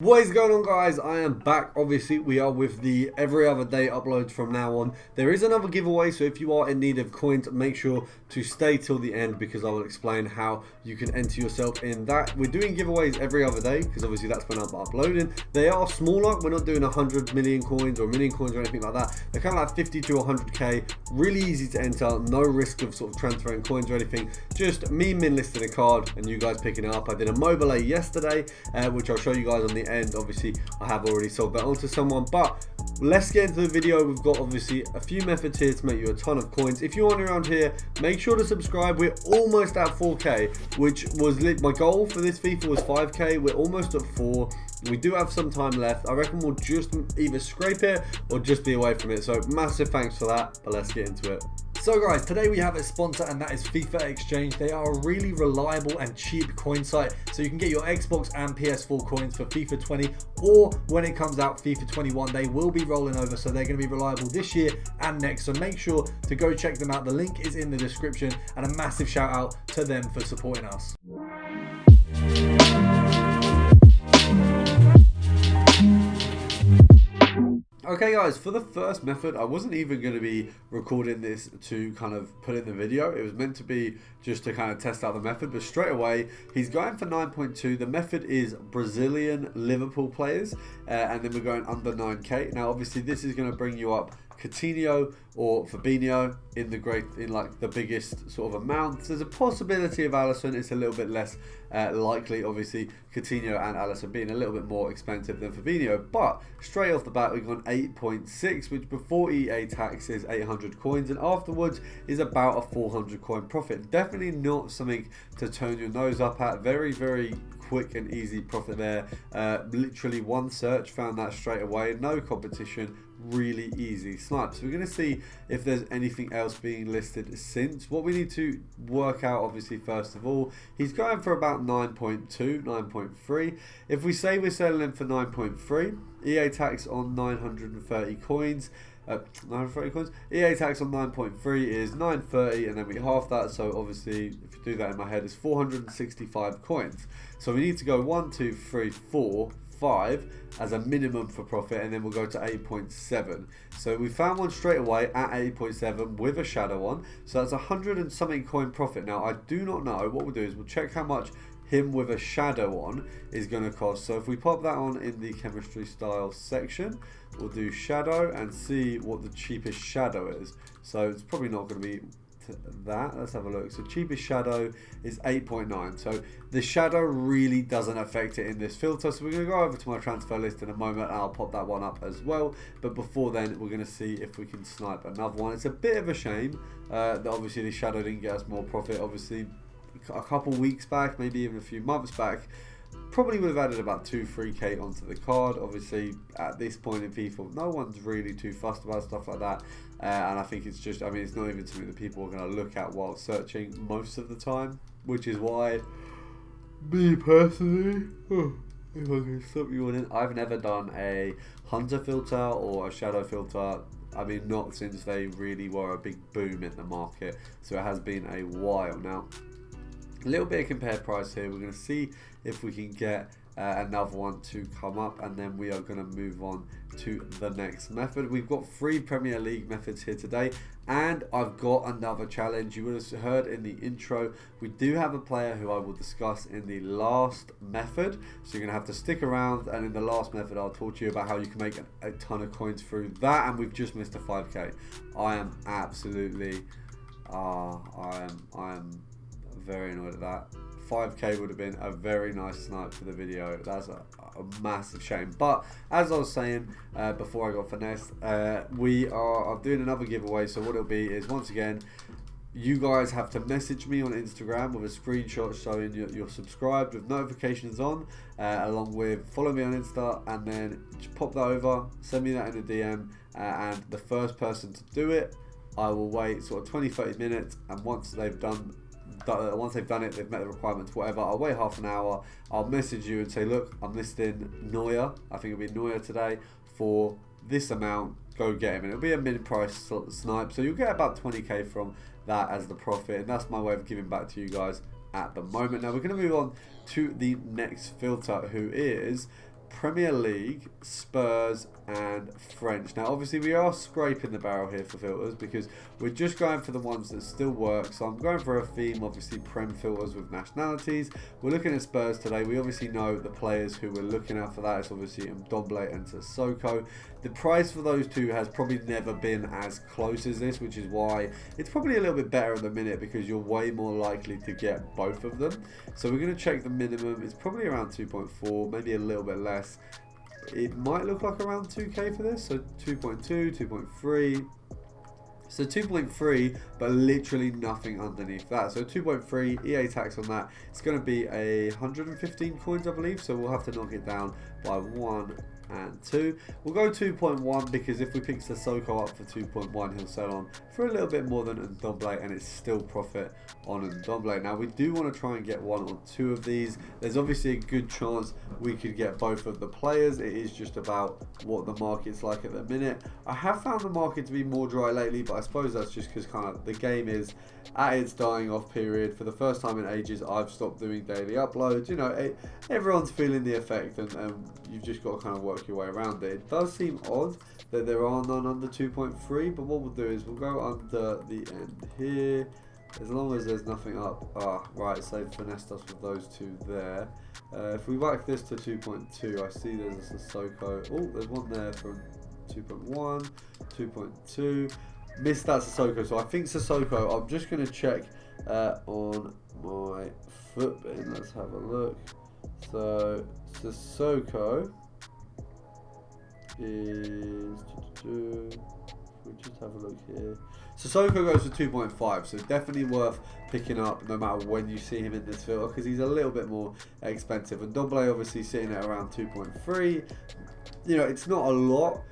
What is going on, guys? I am back. Obviously, we are with the every other day uploads from now on. There is another giveaway, so if you are in need of coins, make sure to stay till the end because I will explain how you can enter yourself in that. We're doing giveaways every other day because obviously that's when I'm uploading. They are smaller. We're not doing 100 million coins or a million coins or anything like that. They're kind of like 50 to 100k. Really easy to enter. No risk of sort of transferring coins or anything. Just me min listing a card and you guys picking it up. I did a mobile yesterday, which I'll show you guys on the end. Obviously I have already sold that on to someone, but let's get into the video. We've got obviously a few methods here to make you a ton of coins. If you're on around here, make sure to subscribe. We're almost at 4k, which was my goal for this FIFA was 5k. We're almost at 4. We do have some time left. I reckon we'll just either scrape it or just be away from it, so massive thanks for that, but let's get into it. So guys, today we have a sponsor and that is FIFA Exchange. They are a really reliable and cheap coin site, so you can get your Xbox and PS4 coins for FIFA 20, or when it comes out FIFA 21, they will be rolling over, so they're going to be reliable this year and next, so make sure to go check them out. The link is in the description, and a massive shout out to them for supporting us. Okay guys, for the first method, I wasn't even going to be recording this to kind of put in the video. It was meant to be just to kind of test out the method, but straight away, he's going for 9.2. The method is Brazilian Liverpool players, and then we're going under 9k. Now obviously this is going to bring you up Coutinho or Fabinho in the biggest sort of amount. There's a possibility of Alisson. It's a little bit less likely, obviously Coutinho and Alisson being a little bit more expensive than Fabinho, but straight off the bat we've gone 8.6, which before EA tax is 800 coins and afterwards is about a 400 coin profit. Definitely not something to turn your nose up at. Very quick and easy profit there. Literally one search, found that straight away. No competition, really easy snipe. So we're going to see if there's anything else being listed since. What we need to work out, obviously, first of all, he's going for about 9.2, 9.3. If we say we're selling him for 9.3, EA tax on 930 coins. 930 coins. EA tax on 9.3 is 930, and then we half that. So obviously, if you do that in my head, it's 465 coins. So we need to go 1, 2, 3, 4, 5 as a minimum for profit, and then we'll go to 8.7. So we found one straight away at 8.7 with a shadow on. So that's 100 and something coin profit. Now I do not know. What we'll do is we'll check how much him with a shadow on is going to cost. So if we pop that on in the chemistry style section, we'll do shadow and see what the cheapest shadow is. So it's probably not going to be that. Let's have a look. So cheapest shadow is 8.9. So the shadow really doesn't affect it in this filter. So we're going to go over to my transfer list in a moment and I'll pop that one up as well. But before then, we're going to see if we can snipe another one. It's a bit of a shame that obviously the shadow didn't get us more profit. Obviously a couple weeks back, maybe even a few months back, probably would have added about 2-3k onto the card. Obviously at this point in FIFA, no one's really too fussed about stuff like that, and I think it's just, I mean, it's not even something that people are going to look at while searching most of the time, which is why me personally, if I can stop yawning, I've never done a hunter filter or a shadow filter. I mean, not since they really were a big boom in the market, so it has been a while now. A little bit of compared price here. We're going to see if we can get another one to come up, and then we are going to move on to the next method. We've got 3 Premier League methods here today, and I've got another challenge. You would have heard in the intro, we do have a player who I will discuss in the last method, so you're going to have to stick around, and in the last method I'll talk to you about how you can make a ton of coins through that, and we've just missed a 5k. I am absolutely I am very annoyed at that. 5k would have been a very nice snipe for the video. That's a massive shame. But as I was saying before I got finessed, we are doing another giveaway. So what it'll be is, once again, you guys have to message me on Instagram with a screenshot showing you're subscribed with notifications on, along with follow me on Insta, and then just pop that over, send me that in a DM, and the first person to do it, I will wait sort of 20-30 minutes, and once they've done it, they've met the requirements, whatever, I'll wait half an hour, I'll message you and say, look, I'm listing Neuer, I think it'll be Neuer today, for this amount, go get him. And it'll be a mid-price snipe, so you'll get about 20k from that as the profit, and that's my way of giving back to you guys at the moment. Now we're going to move on to the next filter, who is Premier League, Spurs, and French. Now, obviously, we are scraping the barrel here for filters because we're just going for the ones that still work. So I'm going for a theme, obviously, Prem filters with nationalities. We're looking at Spurs today. We obviously know the players who we're looking at for that. It's obviously Ndombele and Sissoko. The price for those two has probably never been as close as this, which is why it's probably a little bit better at the minute because you're way more likely to get both of them. So we're going to check the minimum. It's probably around 2.4, maybe a little bit less. It might look like around 2k for this, so 2.2, 2.3. So 2.3, but literally nothing underneath that. So 2.3, EA tax on that. It's going to be 115 coins, I believe. So we'll have to knock it down by 1 and 2. We'll go 2.1 because if we pick Sissoko up for 2.1, he'll sell on for a little bit more than Ndombele, and it's still profit on Ndombele. Now we do want to try and get 1 or 2 of these. There's obviously a good chance we could get both of the players. It is just about what the market's like at the minute. I have found the market to be more dry lately, but I suppose that's just because kind of the game is at its dying off period. For the first time in ages, I've stopped doing daily uploads. You know, everyone's feeling the effect, and you've just got to kind of work your way around it. It does seem odd that there are none under 2.3, but what we'll do is we'll go under the end here, as long as there's nothing up. Right, so finessed us with those two there. If we whack this to 2.2, I see there's a Sissoko. Oh, there's one there from 2.1, 2.2. Missed that Sissoko, so I think Sissoko, I'm just going to check on my foot bin. Let's have a look. So Sissoko is, we just have a look here. Sissoko goes for 2.5, so definitely worth picking up no matter when you see him in this filter because he's a little bit more expensive. And Ndombele obviously sitting at around 2.3. You know, it's not a lot.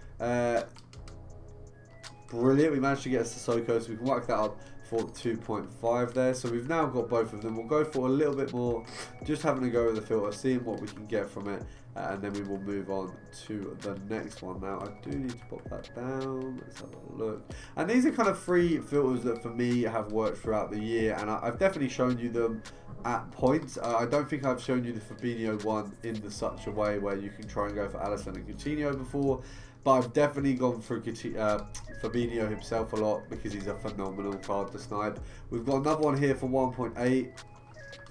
Brilliant, we managed to get a Sissoko, so we can work that up for 2.5 there. So we've now got both of them. We'll go for a little bit more, just having a go with the filter, seeing what we can get from it, and then we will move on to the next one. Now I do need to pop that down. Let's have a look. And these are kind of free filters that for me have worked throughout the year, and I've definitely shown you them at points. I don't think I've shown you the Fabinho one in such a way where you can try and go for Alisson and Coutinho before. But I've definitely gone for Fabinho himself a lot because he's a phenomenal card to snipe. We've got another one here for 1.8.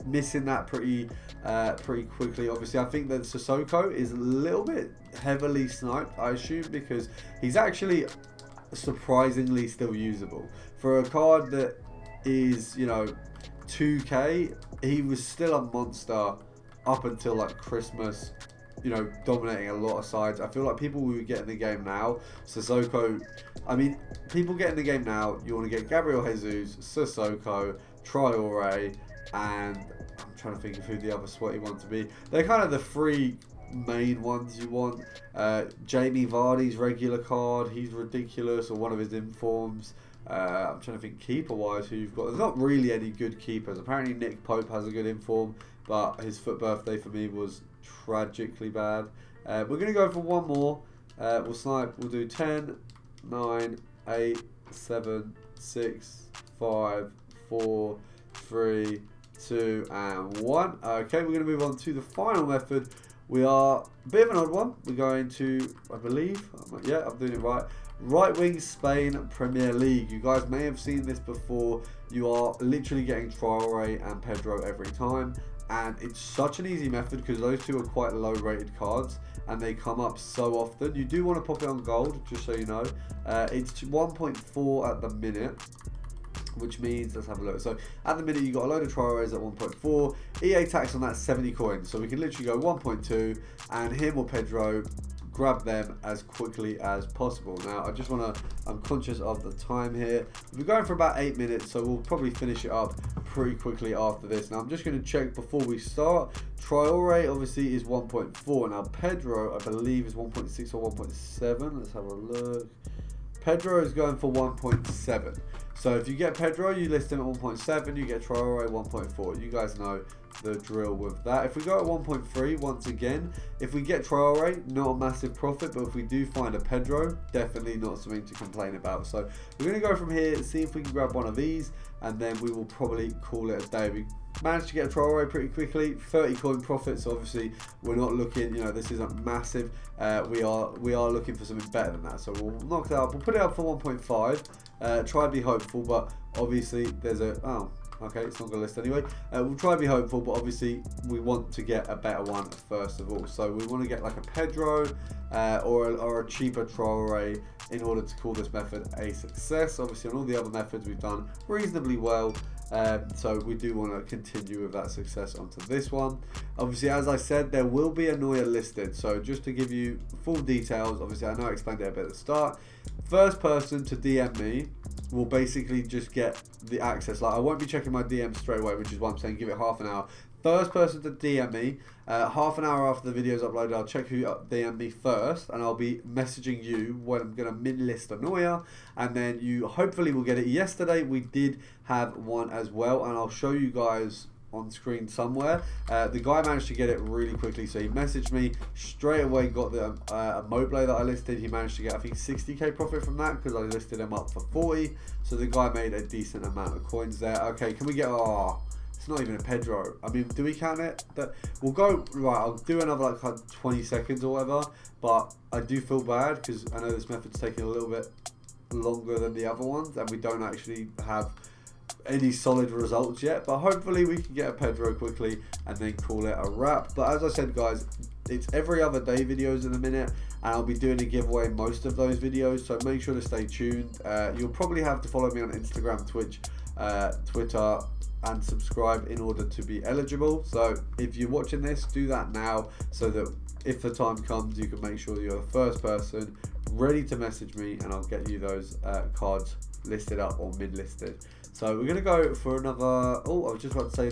Missing that pretty quickly. Obviously, I think that Sissoko is a little bit heavily sniped, I assume, because he's actually surprisingly still usable. For a card that is, you know, 2k, he was still a monster up until like Christmas. You know, dominating a lot of sides. I feel like people who get in the game now, Sissoko, I mean, people get in the game now, you want to get Gabriel Jesus, Sissoko, Traore, and I'm trying to think of who the other sweaty one to be. They're kind of the three main ones you want. Jamie Vardy's regular card, he's ridiculous, or one of his informs. I'm trying to think keeper-wise who you've got. There's not really any good keepers. Apparently Nick Pope has a good inform, but his foot birthday for me was tragically bad. We're going to go for one more. We'll snipe. We'll do 10, 9, 8, 7, 6, 5, 4, 3, 2, and 1. Okay, we're going to move on to the final method. We are a bit of an odd one. We're going to, I believe, yeah, I'm doing it right. Right wing Spain Premier League. You guys may have seen this before. You are literally getting Traore and Pedro every time. And it's such an easy method because those two are quite low rated cards and they come up so often. You do want to pop it on gold, just so you know. It's 1.4 at the minute, which means, let's have a look. So at the minute you got a load of Traores at 1.4. EA tax on that 70 coins. So we can literally go 1.2 and him or Pedro, grab them as quickly as possible. Now I just want to, I'm conscious of the time here. We're going for about 8 minutes, so we'll probably finish it up pretty quickly after this. Now I'm just going to check before we start. Traore obviously is 1.4. Now Pedro I believe is 1.6 or 1.7. Let's have a look. Pedro is going for 1.7. So if you get Pedro, you list him at 1.7, you get Traore 1.4. You guys know the drill with that. If we go at 1.3, once again, if we get Traore, not a massive profit, but if we do find a Pedro, definitely not something to complain about. So we're going to go from here, see if we can grab one of these, and then we will probably call it a day. We managed to get a Traore pretty quickly, 30 coin profit. So obviously we're not looking, you know, this isn't massive. We are looking for something better than that. So we'll knock that up. We'll put it up for 1.5. Try to be hopeful, but obviously there's a okay, it's not going to list anyway. We'll try to be hopeful, but obviously we want to get a better one first of all. So we want to get like a Pedro or a cheaper Traore in order to call this method a success. Obviously on all the other methods we've done reasonably well. So we do want to continue with that success onto this one. Obviously, as I said, there will be a Neuer listed. So just to give you full details, obviously I know I explained it a bit at the start. First person to DM me will basically just get the access. Like I won't be checking my DM straight away, which is why I'm saying give it half an hour. First person to DM me, half an hour after the video is uploaded, I'll check who DM me first, and I'll be messaging you when I'm going to min-list a Neuer, and then you hopefully will get it. Yesterday we did have one as well, and I'll show you guys on screen somewhere. The guy managed to get it really quickly, so he messaged me straight away, got the Mobley that I listed. He managed to get, I think, 60k profit from that because I listed him up for 40, so the guy made a decent amount of coins there. Okay, can we get, it's not even a Pedro. I mean, do we count it? We'll go, right, I'll do another like 20 seconds or whatever, but I do feel bad because I know this method's taking a little bit longer than the other ones and we don't actually have any solid results yet, but hopefully we can get a Pedro quickly and then call it a wrap. But as I said, guys, it's every other day videos in a minute, and I'll be doing a giveaway in most of those videos, so make sure to stay tuned. You'll probably have to follow me on Instagram, Twitch, Twitter, and subscribe in order to be eligible. So if you're watching this, do that now so that if the time comes you can make sure that you're the first person ready to message me, and I'll get you those cards listed up or mid-listed. So we're going to go for another, I was just about to say,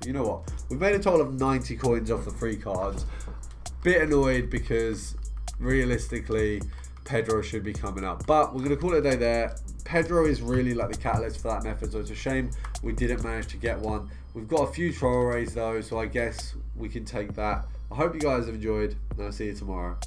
you know what, we've made a total of 90 coins off the free cards. Bit annoyed because realistically Pedro should be coming up, but we're going to call it a day there. Pedro is really like the catalyst for that method, so it's a shame we didn't manage to get one. We've got a few Traores though, so I guess we can take that. I hope you guys have enjoyed, and I'll see you tomorrow.